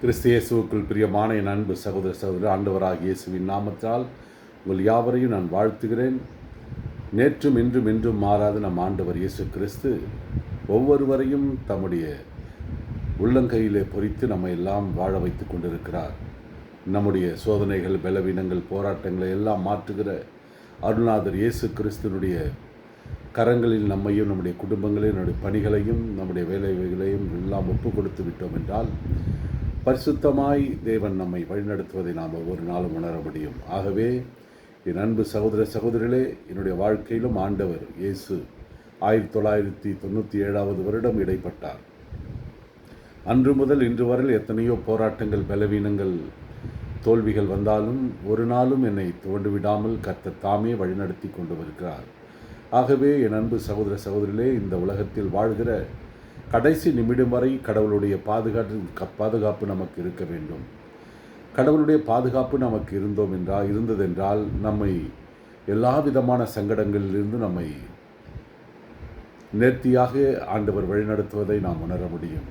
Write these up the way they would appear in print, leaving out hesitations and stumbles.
கிறிஸ்து இயேசுவுக்குள் பிரியமான என் அன்பு சகோதர சகோதரி, ஆண்டவராகிய இயேசுவின் நாமத்தால் உங்கள் யாவரையும் நான் வாழ்த்துகிறேன். நேற்றும் இன்றும் என்றும் மாறாத நம் ஆண்டவர் இயேசு கிறிஸ்து ஒவ்வொருவரையும் தம்முடைய உள்ளங்கையிலே பொறித்து நம்ம எல்லாம் வாழ வைத்து கொண்டிருக்கிறார். நம்முடைய சோதனைகள், பலவீனங்கள், போராட்டங்களை எல்லாம் மாற்றுகிற அருள்நாதர் இயேசு கிறிஸ்துனுடைய கரங்களில் நம்மையும் நம்முடைய குடும்பங்களையும் நம்முடைய பணிகளையும் நம்முடைய வேலைகளையும் எல்லாம் ஒப்பு கொடுத்து விட்டோம் என்றால் பரிசுத்தமாய் தேவன் நம்மை வழிநடத்துவதை நாம் ஒவ்வொரு நாளும் உணர முடியும். ஆகவே என் அன்பு சகோதர சகோதரிகளே, என்னுடைய வாழ்க்கையிலும் ஆண்டவர் இயேசு 1997 வருடம் இடைப்பட்டார். அன்று முதல் இன்று வரையில் எத்தனையோ போராட்டங்கள், பலவீனங்கள், தோல்விகள் வந்தாலும் ஒரு நாளும் என்னை தோண்டுவிடாமல் கர்த்தர் தாமே வழிநடத்தி கொண்டு வருகிறார். ஆகவே என் அன்பு சகோதர சகோதரிகளே, இந்த உலகத்தில் வாழ்கிற கடைசி நிமிடம் வரை கடவுளுடைய பாதுகாப்பு நமக்கு இருக்க வேண்டும். கடவுளுடைய பாதுகாப்பு நமக்கு இருந்ததென்றால் நம்மை எல்லா விதமான சங்கடங்களிலிருந்து நம்மை நேர்த்தியாக ஆண்டவர் வழிநடத்துவதை நாம் உணர முடியும்.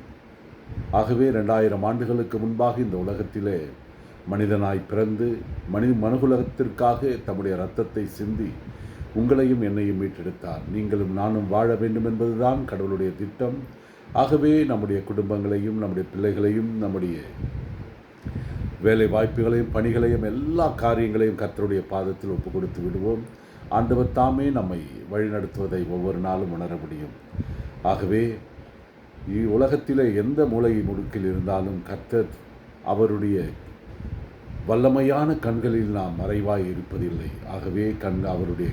ஆகவே 2000 ஆண்டுகளுக்கு முன்பாக இந்த உலகத்திலே மனிதனாய் பிறந்து மனுகுலகத்திற்காக தம்முடைய இரத்தத்தை சிந்தி உங்களையும் என்னையும் மீட்டெடுத்தார். நீங்களும் நானும் வாழ வேண்டும் என்பதுதான் கடவுளுடைய திட்டம். ஆகவே நம்முடைய குடும்பங்களையும், நம்முடைய பிள்ளைகளையும், நம்முடைய வேலை வாய்ப்புகளையும், பணிகளையும், எல்லா காரியங்களையும் கர்த்தருடைய பாதத்தில் ஒப்பு கொடுத்து விடுவோம். ஆண்டவர் தாமே நம்மை வழிநடத்துவதை ஒவ்வொரு நாளும் உணர முடியும். ஆகவே உலகத்திலே எந்த மூலை முடுக்கில் இருந்தாலும் கர்த்தர் அவருடைய வல்லமையான கண்களில் நாம் மறைவாய் இருப்பதில்லை. ஆகவே அவருடைய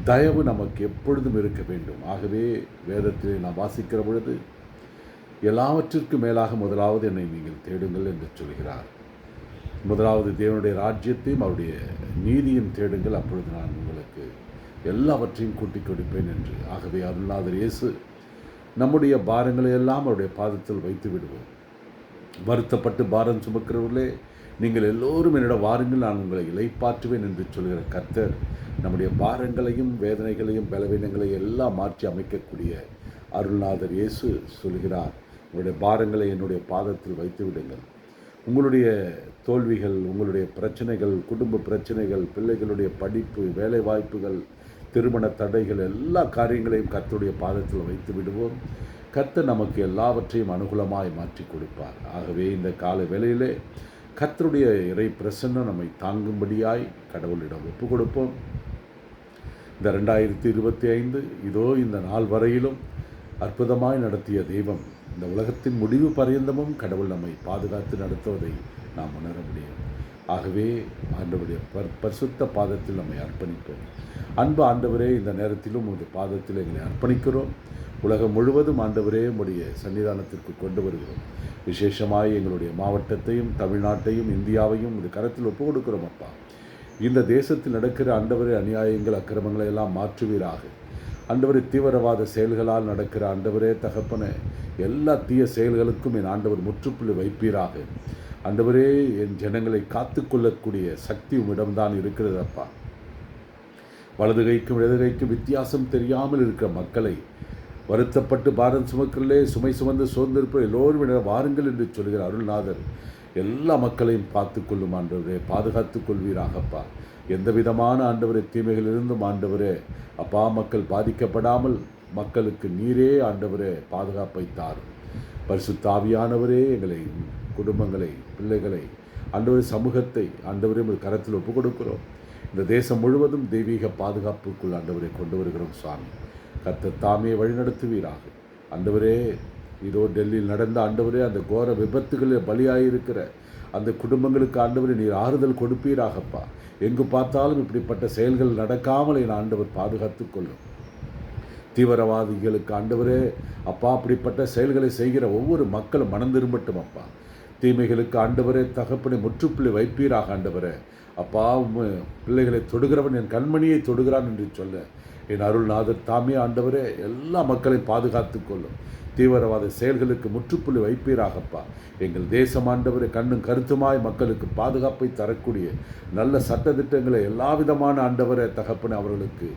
தயவு நமக்கு எப்பொழுதும் இருக்க வேண்டும். ஆகவே வேதத்திலே நாம் வாசிக்கிற பொழுது எல்லாவற்றிற்கும் மேலாக முதலாவது என்னை நீங்கள் தேடுங்கள் என்று சொல்கிறார். முதலாவது தேவனுடைய ராஜ்யத்தையும் அவருடைய நீதியும் தேடுங்கள், அப்பொழுது நான் உங்களுக்கு எல்லாவற்றையும் கூட்டிக் கொடுப்பேன் என்று. ஆகவே அருள்நாதர் இயேசு நம்முடைய பாரங்களை எல்லாம் அவருடைய பாதத்தில் வைத்து விடுவோம். வருத்தப்பட்டு பாரம் சுமக்கிறவர்களே, நீங்கள் எல்லோரும் என்னிடம் வாருங்கள், நான் உங்களை இளைப்பாற்றுவேன் என்று சொல்கிற கர்த்தர் நம்முடைய பாரங்களையும், வேதனைகளையும், பலவீனங்களையும் எல்லாம் மாற்றி அமைக்கக்கூடிய அருள்நாதர் இயேசு சொல்கிறார், உங்களுடைய பாரங்களை என்னுடைய பாதத்தில் வைத்து விடுங்கள். உங்களுடைய தோல்விகள், உங்களுடைய பிரச்சனைகள், குடும்ப பிரச்சனைகள், பிள்ளைகளுடைய படிப்பு, வேலை வாய்ப்புகள், திருமண தடைகள், எல்லா காரியங்களையும் கர்த்தருடைய பாதத்தில் வைத்து விடுவோம். கர்த்தர் நமக்கு எல்லாவற்றையும் அனுகூலமாய் மாற்றி கொடுப்பார். ஆகவே இந்த கால வேளையிலே கர்த்தருடைய இறை பிரசன்னம் நம்மை தாங்கும்படியாய் கடவுளிடம் ஒப்பு கொடுப்போம். இந்த 2025 இதோ இந்த நாள் வரையிலும் அற்புதமாய் நடத்திய தெய்வம் இந்த உலகத்தின் முடிவு பரியந்தமும் கடவுள் நம்மை பாதுகாத்து நடத்துவதை நாம் உணர முடியும். ஆகவே ஆண்டவருடைய பரிசுத்த பாதத்தில் நம்மை அர்ப்பணிப்போம். அன்பு ஆண்டவரே, இந்த நேரத்திலும் உமது பாதத்தில் எங்களை அர்ப்பணிக்கிறோம். உலகம் முழுவதும் ஆண்டவரே உம்முடைய சன்னிதானத்திற்கு கொண்டு வருகிறோம். விசேஷமாய் எங்களுடைய மாவட்டத்தையும், தமிழ்நாட்டையும், இந்தியாவையும் இந்த கரத்தில் ஒப்பு கொடுக்கிறோம். அப்பா, இந்த தேசத்தில் நடக்கிற ஆண்டவரே அநியாயங்கள், அக்கிரமங்களை எல்லாம் மாற்றுவீராக. ஆண்டவரே, தீவிரவாத செயல்களால் நடக்கிற ஆண்டவரே தகப்பன எல்லா தீய செயல்களுக்கும் என் ஆண்டவர் முற்றுப்புள்ளி வைப்பீராக. ஆண்டவரே, என் ஜனங்களை காத்து கொள்ளக்கூடிய சக்தி உம்மிடம்தான் இருக்கிறது. அப்பா, வலது கைக்கும் இடது கைக்கும் வித்தியாசம் தெரியாமல் இருக்கிற மக்களை, வருத்தப்பட்டு பாரம் சுமக்கிறே, சுமை சுமந்து சோர்ந்திருப்போர் எல்லோரும் வாருங்கள் என்று சொல்கிற அருள்நாதர் எல்லா மக்களையும் பார்த்து கொள்ளும் ஆண்டவரே, பாதுகாத்து கொள்வீராகப்பா. எந்த விதமான ஆண்டவரே தீமைகளிலிருந்தும் ஆண்டவரே அப்பா மக்கள் பாதிக்கப்படாமல் மக்களுக்கு நீரே ஆண்டவரே பாதுகாப்பை தாரும். பரிசுத்த ஆவியானவரே, எங்களை, குடும்பங்களை, பிள்ளைகளை, ஆண்டவரே சமூகத்தை ஆண்டவரே உங்கள் கரத்தில் ஒப்பு கொடுக்கிறோம். இந்த தேசம் முழுவதும் தெய்வீக பாதுகாப்புக்குள் ஆண்டவரை கொண்டு வருகிறோம். சுவாமி, கர்த்தர் தாமே வழிநடத்துவீராக. ஆண்டவரே, இதோ டெல்லியில் நடந்த ஆண்டவரே அந்த கோர விபத்துகளில் பலியாயிருக்கிற அந்த குடும்பங்களுக்கு ஆண்டவரே நீர் ஆறுதல் கொடுப்பீராகப்பா. எங்கு பார்த்தாலும் இப்படிப்பட்ட செயல்கள் நடக்காமல் என் ஆண்டவர் பாதுகாத்து கொள்ளும். தீவிரவாதிகளுக்கு ஆண்டவரே அப்பா அப்படிப்பட்ட செயல்களை செய்கிற ஒவ்வொரு மக்களும் மனம் திரும்பட்டும். அப்பா, தீமைகளுக்கு ஆண்டவரே தகப்பனை முற்றுப்புள்ளி வைப்பீராக. ஆண்டவரே அப்பா, பிள்ளைகளை தொடுகிறவன் என் கண்மணியை தொடுகிறான் என்று சொல்ல என் அருள்நாதர் தாமே ஆண்டவரே எல்லா மக்களையும் பாதுகாத்து கொள்ளும். தீவிரவாத செயல்களுக்கு முற்றுப்புள்ளி வைப்பீராகப்பா. எங்கள் தேசம் ஆண்டவரை கண்ணும் கருத்துமாய் மக்களுக்கு பாதுகாப்பை தரக்கூடிய நல்ல சட்டத்திட்டங்களை எல்லா விதமான ஆண்டவரை தகப்பனை அவர்களுக்கு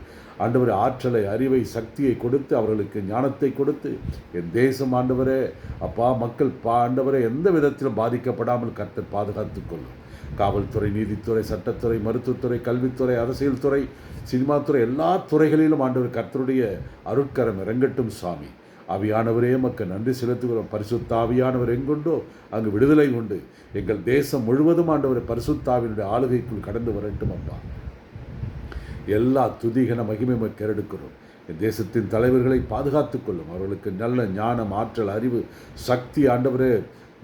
ஆண்டவரே ஆற்றலை, அறிவை, சக்தியை கொடுத்து அவர்களுக்கு ஞானத்தை கொடுத்து என் தேசம் ஆண்டவரே அப்பா மக்கள் ஆண்டவரே எந்த விதத்திலும் பாதிக்கப்படாமல் கர்த்தர் பாதுகாத்துக் கொள்ளும். காவல்துறை, நீதித்துறை, சட்டத்துறை, மருத்துவத்துறை, கல்வித்துறை, அரசியல் துறை, சினிமாத்துறை எல்லா துறைகளிலும் ஆண்டவர் கர்த்தருடைய அருட்கரம் இறங்கட்டும் சுவாமி. ஆவியானவரே மக்கள் நன்றி செலுத்துகிறோம். பரிசுத்த ஆவியானவர் எங்குண்டோ அங்கு விடுதலை உண்டு. எங்கள் தேசம் முழுவதும் ஆண்டவர் பரிசுத்தாவினுடைய ஆளுகைக்குள் கடந்து வரட்டும் அப்பா. எல்லா துதிகன மகிமை கெடுக்கிறோம். என் தேசத்தின் தலைவர்களை பாதுகாத்துக் கொள்ளும். அவர்களுக்கு நல்ல ஞானம், ஆற்றல், அறிவு, சக்தி ஆண்டவரே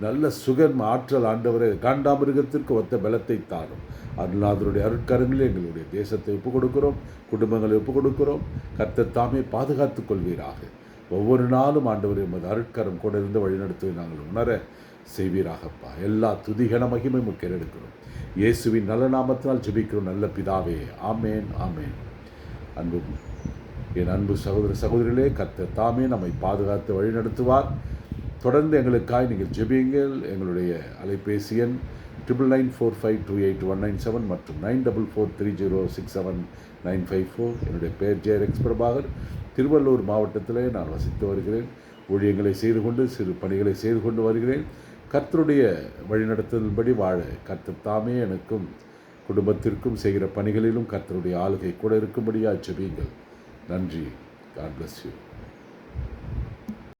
நல்ல சுகன் ஆற்றல் ஆண்டவரே காண்டாமிருகத்திற்கு ஒத்த பலத்தை தாரும். அருள்நாதருடைய அருட்கரங்களில் எங்களுடைய தேசத்தை ஒப்புக் கொடுக்கிறோம், குடும்பங்களை ஒப்புக் கொடுக்கிறோம். கர்த்தர் தாமே பாதுகாத்துக் கொள்வீராக. ஒவ்வொரு நாளும் ஆண்டவர் எமது அருட்கரம் கூட இருந்து வழிநடத்துவதை நாங்கள் உணர செய்வீராகப்பா. எல்லா துதிகன மகிமை எடுக்கிறோம். இயேசுவின் நல்ல நாமத்தினால் ஜெபிக்கிறோம் நல்ல பிதாவே. ஆமேன், ஆமேன். என் அன்பு சகோதர சகோதரிகளே, கர்த்தர் தாமே நம்மை பாதுகாத்து வழிநடத்துவார். தொடர்ந்து எங்களுக்காய் நீங்கள் ஜெபியுங்கள். எங்களுடைய அலைபேசி எண் 9994528197 மற்றும் 9443067954. என்னுடைய பெயர் ஜெயரெக்ஸ் பிரபாகர். திருவள்ளூர் மாவட்டத்திலே நான் வசித்து வருகிறேன். ஊழியங்களை செய்து கொண்டு சிறு பணிகளை செய்து கொண்டு வருகிறேன். கர்த்தருடைய வழிநடத்துதல்படி வாழ கர்த்தர் தாமே எனக்கும் குடும்பத்திற்கும் செய்கிற பணிகளிலும் கர்த்தருடைய ஆளுகை கூட இருக்கும்படியாக ஜெபியுங்கள். நன்றி. God bless you.